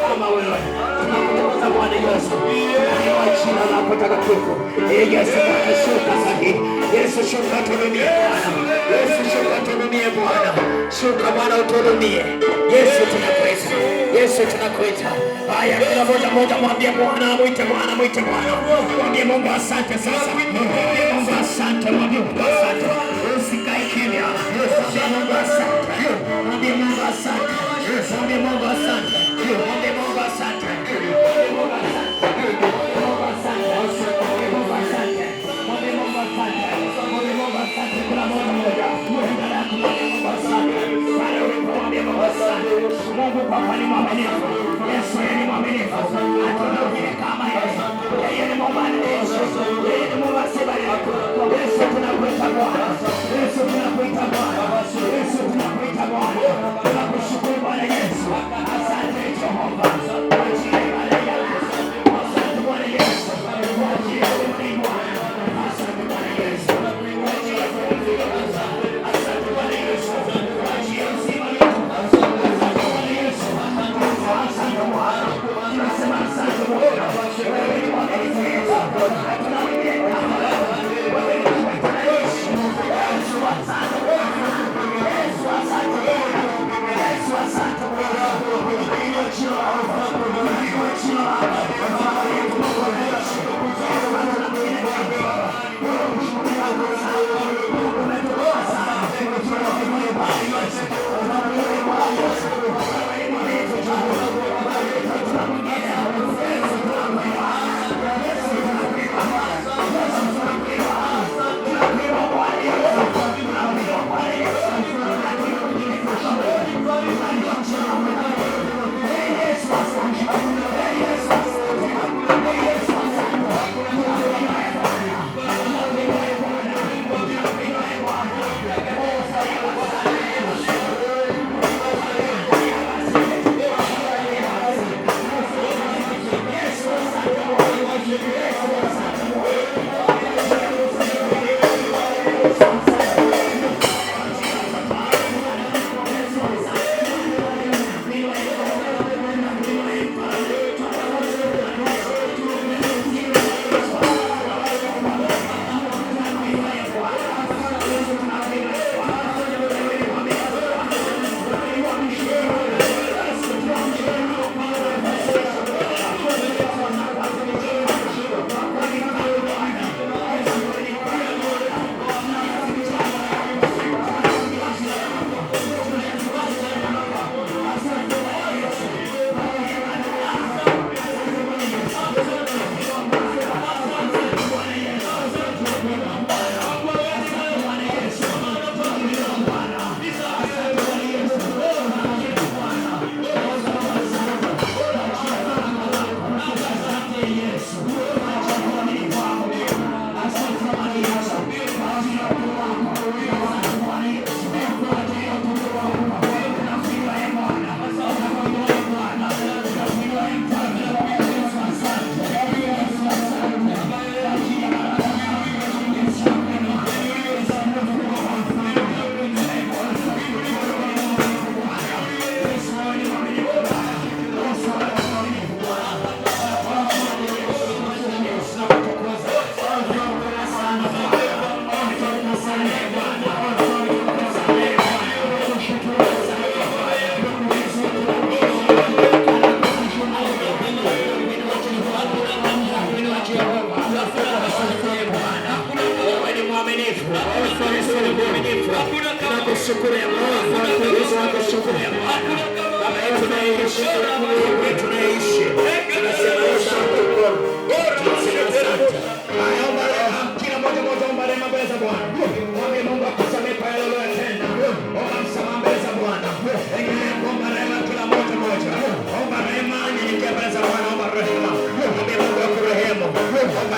kama wewe. Tunakutukuza Bwana Yesu. Kwa jina lako takatifu. Yesu shuka sahi. Yesu shuka tuhurumie Bwana. Yesu shuka tuhurumie Bwana. Shuka Bwana utuhurumie. Yesu tunakuita. Yesu tunakuita. Haya kila moja mwambie Bwana, mwite Bwana, mwite Bwana. Mwambie Mungu asante sasa. Mwambie Mungu asante, mwambie Mungu asante. Usikae kimya. Mwambie Mungu asante. Mwambie Mungu asante. Mwambie Mungu asante. Mwambie Mungu asante. Mwambie Mungu asante. Mungu Baba ni mwaminifu. Yesu ni mwaminifu. Hatuna mwingine kama Yesu. Yeye ni mwaminifu. Yeye ni mwaminifu. Yesu tunakuita Bwana. Yesu tunakuita Bwana. Yesu tunakuita Bwana. Tunakushukuru Bwana Yesu. Asante Jehova. Kwa ajili ya ibada ya leo. Asante Bwana Yesu. Kwa ajili ya ulimwengu Bwana. Asante Bwana Yesu. Kwa ajili ya kuongoza. Asante Bwana Yesu. Kwa ajili ya uzima wetu. Tunasema asante Bwana. Wewe ni mwaminifu Yesu. Hatuna mwingine kama wewe. Wewe ni mwaminifu. Yesu asante Bwana. Yesu asante Bwana. Yesu asante Bwana. Mungu jina lako. Mungu jina lako. Baba yetu Mungu wetu. Hatuna mwingine kama wewe. Wewe unashukuru sana. Mungu umetukuka sana. Tunamwinua Bwana Yesu. Tunamwinua Bwana Yesu. Wewe ni mwaminifu Jehova. Tunakushukuru ya Bwana. Tunakushukuru ya Bwana. Baba yetu